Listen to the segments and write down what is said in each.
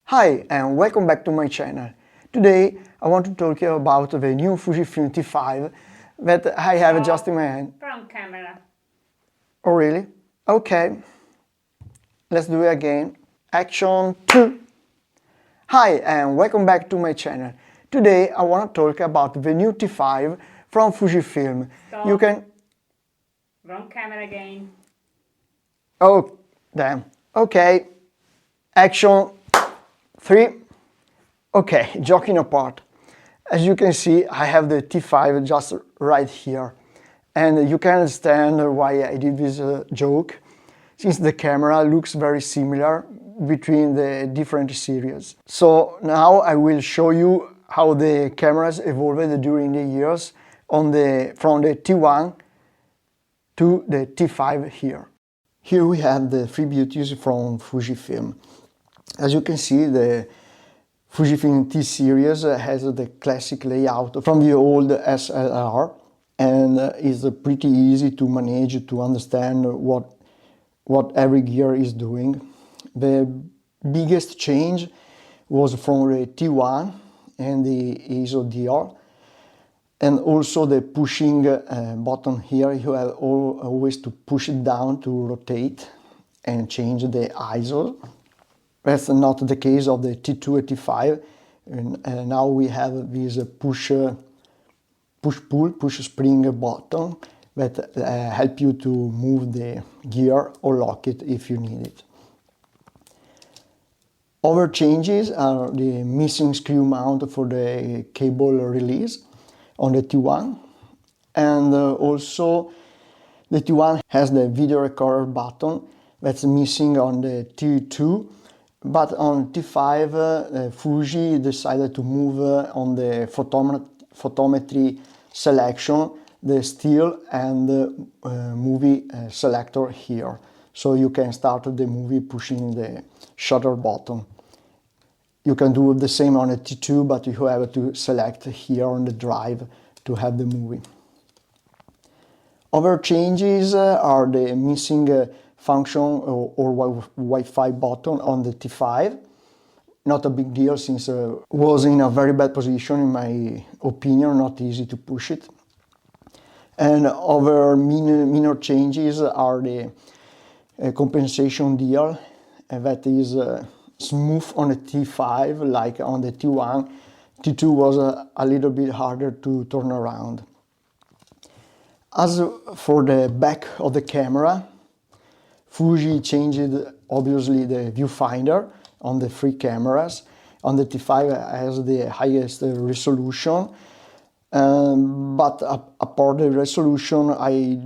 Hi and welcome back to my channel. Today I want to talk you about the new Fujifilm T5 that I have just in my hand. Front camera. Oh really? Okay. Let's do it again. Action 2. Hi and welcome back to my channel. Today I want to talk about the new T5 from Fujifilm. Stop. You can... Wrong camera again. Oh, damn. Okay. Action 3. Okay, joking apart. As you can see, I have the T5 just right here. And you can understand why I did this joke, since the camera looks very similar between the different series. So now I will show you how the cameras evolved during the years from the T1 to the T5 here. Here we have the three beauties from Fujifilm. As you can see, the Fujifilm T series has the classic layout from the old SLR and is pretty easy to manage, to understand what every gear is doing. The biggest change was from the T1 and the ISO DR, and also the pushing button here. You have always to push it down to rotate and change the ISO. That's not the case of the T2 and T5. And now we have this push-pull, push-spring button that help you to move the gear or lock it if you need it. Other changes are the missing screw mount for the cable release on the T1, and also the T1 has the video recorder button that's missing on the T2. But on T5, Fuji decided to move on the photometry selection, the still and movie selector here. So you can start the movie pushing the shutter button. You can do the same on a T2, but you have to select here on the drive to have the movie. Other changes are the missing function or Wi-Fi button on the T5. Not a big deal, since it was in a very bad position in my opinion, not easy to push it. And other minor changes are the compensation dial that is smooth on the T5 like on the T1. T2 was a little bit harder to turn around. As for the back of the camera, Fuji changed obviously the viewfinder on the three cameras. On the T5 has the highest resolution, but apart the resolution, I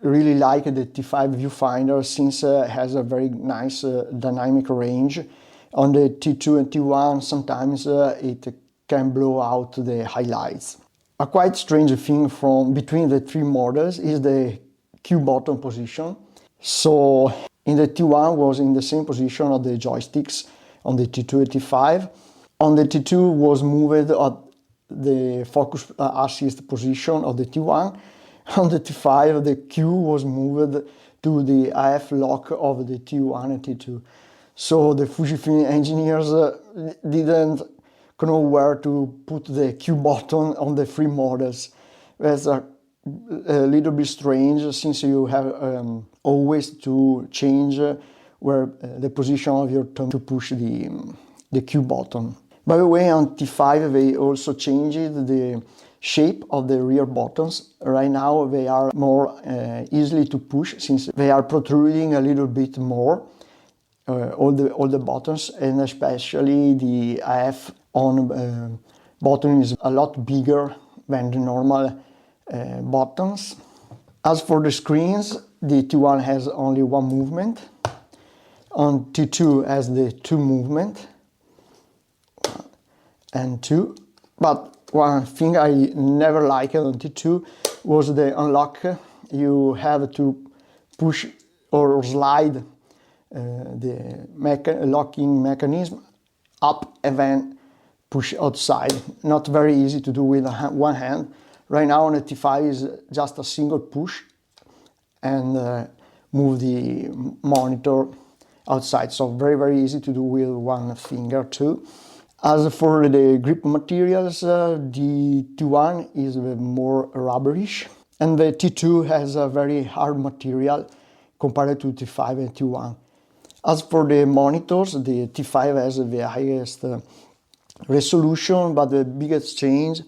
really like the T5 viewfinder since it has a very nice dynamic range. On the T2 and T1 sometimes it can blow out the highlights. A quite strange thing between the three models is the Q button position. So in the T1 was in the same position of the joysticks on the T2 and T5. On the T2 was moved at the focus assist position of the T1. On the T5 the Q was moved to the AF lock of the T1 and T2. So the Fujifilm engineers didn't know where to put the Q button on the three models. That's a little bit strange, since you have always to change where the position of your thumb to push the Q button. By the way, on T5 they also changed the shape of the rear buttons. Right now they are more easily to push, since they are protruding a little bit more, all the buttons, and especially the AF on button is a lot bigger than the normal buttons. As for the screens, the T1 has only one movement. On T2 has the two movement and two. But one thing I never liked on T2 was the unlock. You have to push or slide the locking mechanism up and then push outside. Not very easy to do with one hand. Right now on the T5 is just a single push and move the monitor outside, so very easy to do with one finger too. As for the grip materials, the T1 is more rubberish, and the T2 has a very hard material compared to T5 and T1. As for the monitors, the T5 has the highest resolution, but the biggest change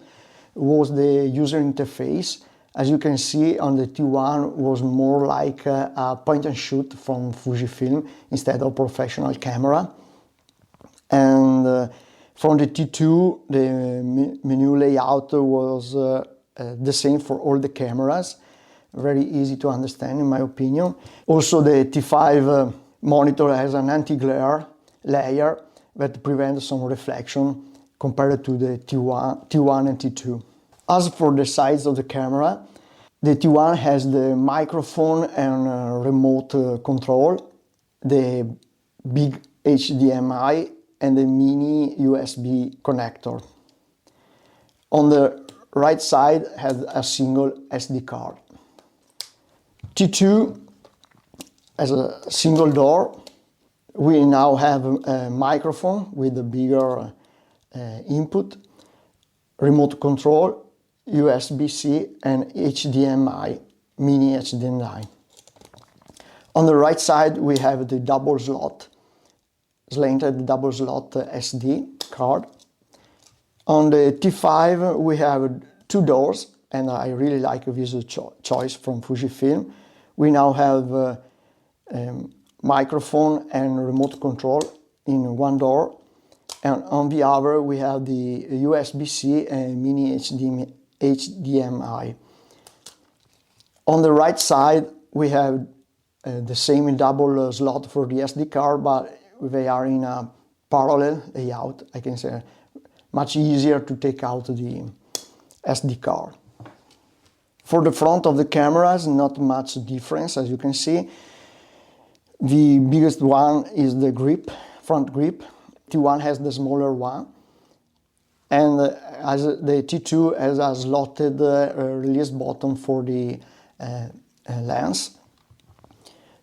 was the user interface. As you can see, on the T1 was more like a point and shoot from Fujifilm instead of professional camera. And from the T2, the menu layout was the same for all the cameras. Very easy to understand in my opinion. Also, the T5 monitor has an anti-glare layer that prevents some reflection compared to the T1 and T2. As for the size of the camera, the T1 has the microphone and remote control, the big HDMI and the mini USB connector. On the right side has a single SD card. T2 has a single door. We now have a microphone with a bigger input, remote control, USB-C and HDMI, mini HDMI. On the right side we have the double slot, slanted double slot SD card. On the T5 we have two doors, and I really like this choice from Fujifilm. We now have microphone and remote control in one door, and on the other we have the USB-C and mini HDMI. On the right side we have the same double slot for the SD card, but they are in a parallel layout. I can say much easier to take out the SD card. For the front of the cameras, not much difference, as you can see. The biggest one is the grip, front grip. T1 has the smaller one, and as the T2 has a slotted release button for the lens.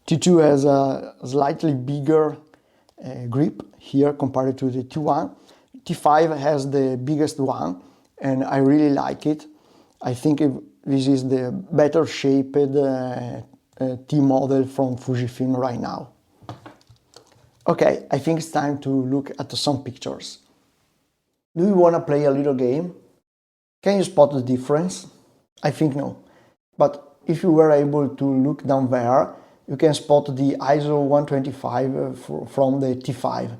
T2 has a slightly bigger grip here compared to the T1. T5 has the biggest one, and I really like it. I think this is the better shaped T model from Fujifilm right now. Okay, I think it's time to look at some pictures. Do you want to play a little game? Can you spot the difference? I think no. But if you were able to look down there, you can spot the ISO 125 from the T5.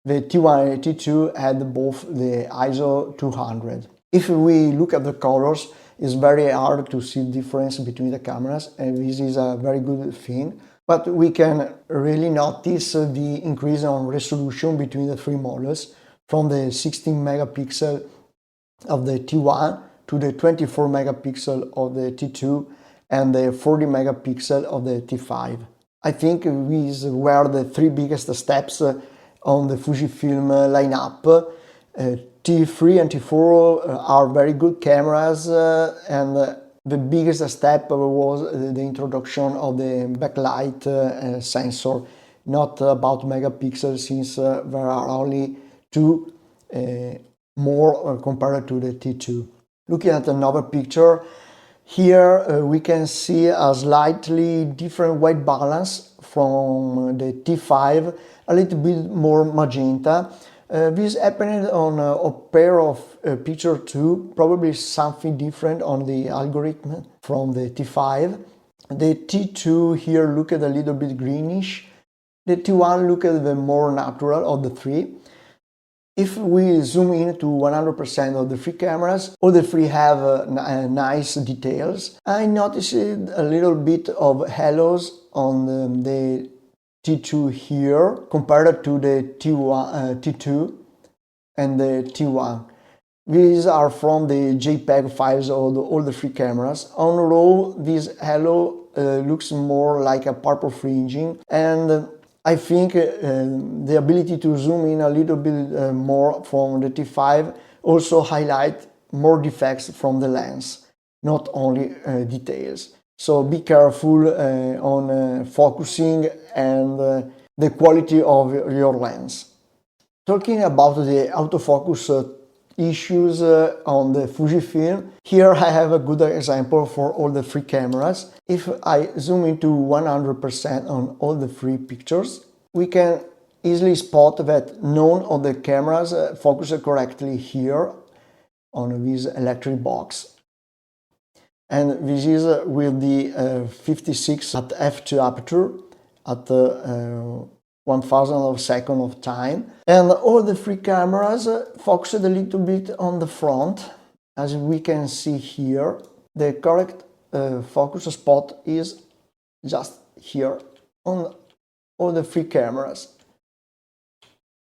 The T1 and T2 had both the ISO 200. If we look at the colors, it's very hard to see the difference between the cameras, and this is a very good thing. But we can really notice the increase on resolution between the three models, from the 16 megapixel of the T1 to the 24 megapixel of the T2 and the 40 megapixel of the T5. I think these were the three biggest steps on the Fujifilm lineup. T3 and T4 are very good cameras, and the biggest step was the introduction of the backlight sensor, not about megapixels, since there are only two more compared to the T2. Looking at another picture, here we can see a slightly different white balance from the T5, a little bit more magenta. This happened on a pair of picture too, probably something different on the algorithm from the T5. The T2 here looked a little bit greenish. The T1 looked the more natural of the three. If we zoom in to 100% of the three cameras, all the three have nice details. I noticed a little bit of halos on the T2 here compared to the T2 and the T1. These are from the JPEG files of all the three cameras. On RAW, this halo looks more like a purple fringing, and I think the ability to zoom in a little bit more from the T5 also highlight more defects from the lens, not only details. So be careful on focusing and the quality of your lens. Talking about the autofocus issues on the Fujifilm, here I have a good example for all the three cameras. If I zoom into 100% on all the three pictures, we can easily spot that none of the cameras focus correctly here on this electric box. And this is with the 56 at f2 aperture at 1000 of second of time. And all the three cameras focused a little bit on the front. As we can see here, the correct focus spot is just here on all the three cameras.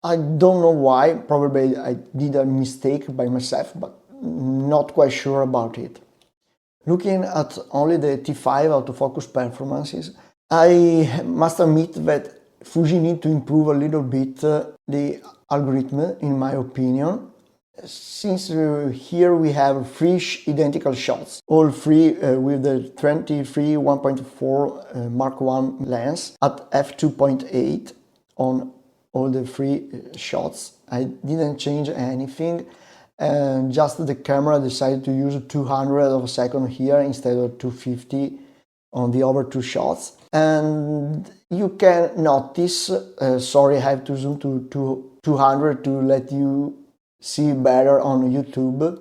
I don't know why, probably I did a mistake by myself, but not quite sure about it. Looking at only the T5 autofocus performances, I must admit that Fuji need to improve a little bit the algorithm, in my opinion, since here we have three identical shots, all three with the 23 1.4 Mark 1 lens at f2.8 on all the three shots. I didn't change anything, and just the camera decided to use 200 of a second here instead of 250 on the other two shots. And you can notice, sorry, I have to zoom to 200 to let you see better on YouTube.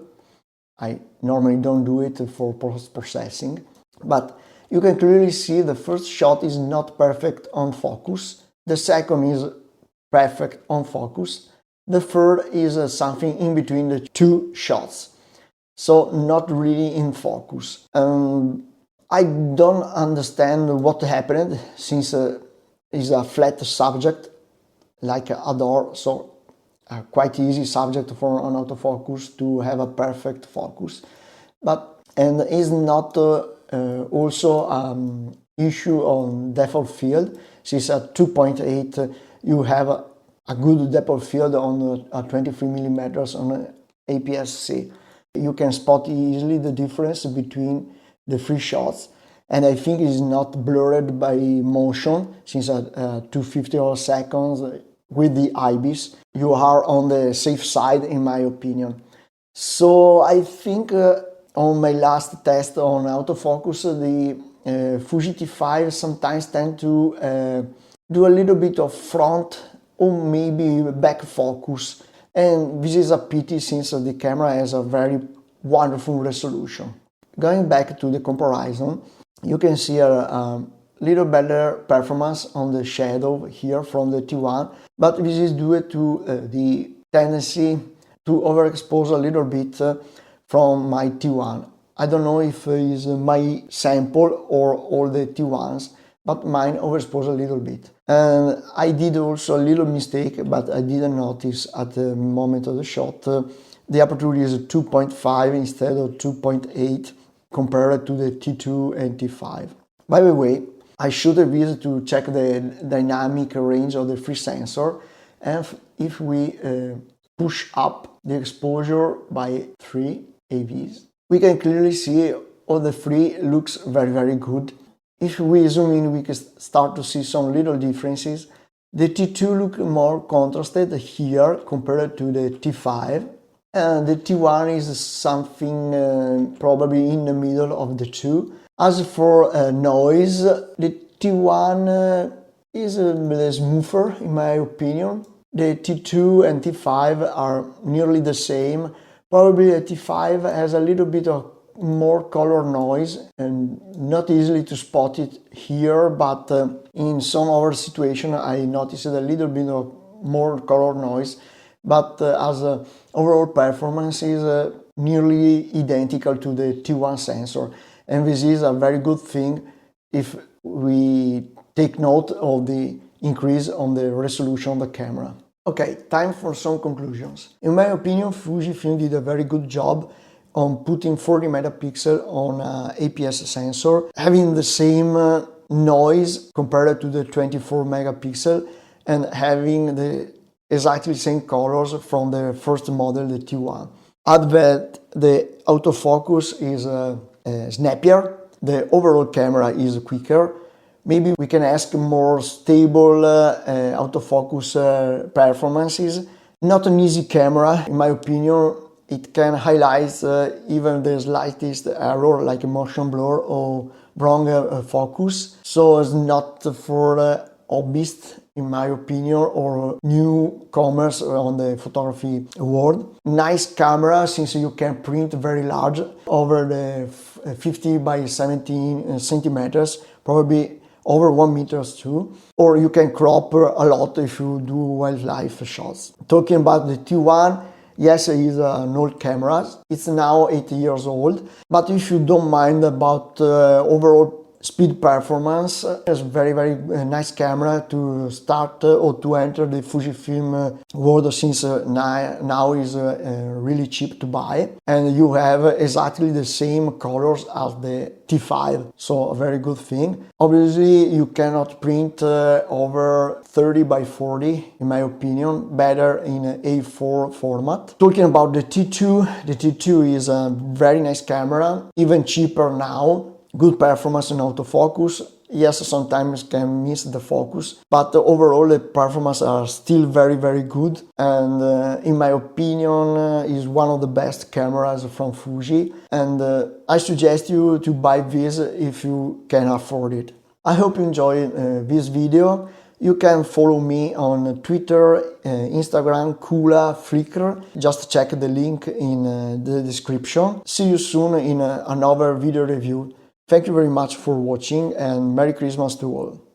I normally don't do it for post-processing, but you can clearly see the first shot is not perfect on focus, the second is perfect on focus, the third is something in between the two shots, so not really in focus. I don't understand what happened, since it's a flat subject like a door, so a quite easy subject for an autofocus to have a perfect focus. And is not also issue on depth of field, since at 2.8 you have a good depth of field on 23 millimeters on APS-C. You can spot easily the difference between the three shots, and I think it's not blurred by motion, since at 250 seconds with the IBIS you are on the safe side, in my opinion. So I think on my last test on autofocus, the Fuji T5 sometimes tend to do a little bit of front or maybe back focus, and this is a pity since the camera has a very wonderful resolution. Going back to the comparison, you can see a little better performance on the shadow here from the T1, but this is due to the tendency to overexpose a little bit from my T1. I don't know if it's my sample or all the T1s, but mine overexposed a little bit. And I did also a little mistake, but I didn't notice at the moment of the shot. The aperture is 2.5 instead of 2.8 compared to the T2 and T5. By the way, I should have used to check the dynamic range of the free sensor, and if we push up the exposure by 3 AVs, we can clearly see all the three looks very good. If we zoom in, we can start to see some little differences. The T2 look more contrasted here compared to the T5, and the T1 is something probably in the middle of the two. As for noise, the T1 is smoother, in my opinion. The T2 and T5 are nearly the same. Probably the T5 has a little bit of more color noise, and not easily to spot it here, but in some other situation I noticed a little bit of more color noise, but as overall performance is nearly identical to the T1 sensor, and this is a very good thing if we take note of the increase on the resolution of the camera. Okay, time for some conclusions. In my opinion, Fujifilm did a very good job on putting 40 megapixel on APS sensor, having the same noise compared to the 24 megapixel, and having the exactly same colors from the first model, the T1. Add that the autofocus is snappier, the overall camera is quicker, Maybe we can ask more stable autofocus performances. Not an easy camera, in my opinion. It can highlight even the slightest error like motion blur or wrong focus. So it's not for hobbyists, in my opinion, or newcomers on the photography world. Nice camera, since you can print very large, over the 50 by 17 centimeters, probably over 1 meter too, or you can crop a lot if you do wildlife shots. Talking about the T1, yes, it is an old camera. It's now 8 years old, but if you don't mind about overall speed performance, it's very nice camera to start or to enter the Fujifilm world, since now is really cheap to buy, and you have exactly the same colors as the T5, so a very good thing. Obviously you cannot print over 30 by 40, in my opinion, better in A4 format. Talking about the T2 is a very nice camera, even cheaper now. Good performance in autofocus. Yes, sometimes can miss the focus, but overall the performance are still very good, and in my opinion is one of the best cameras from Fuji, and I suggest you to buy this if you can afford it. I hope you enjoyed this video. You can follow me on Twitter, Instagram, Kuula, Flickr. Just check the link in the description. See you soon in another video review. Thank you very much for watching, and Merry Christmas to all.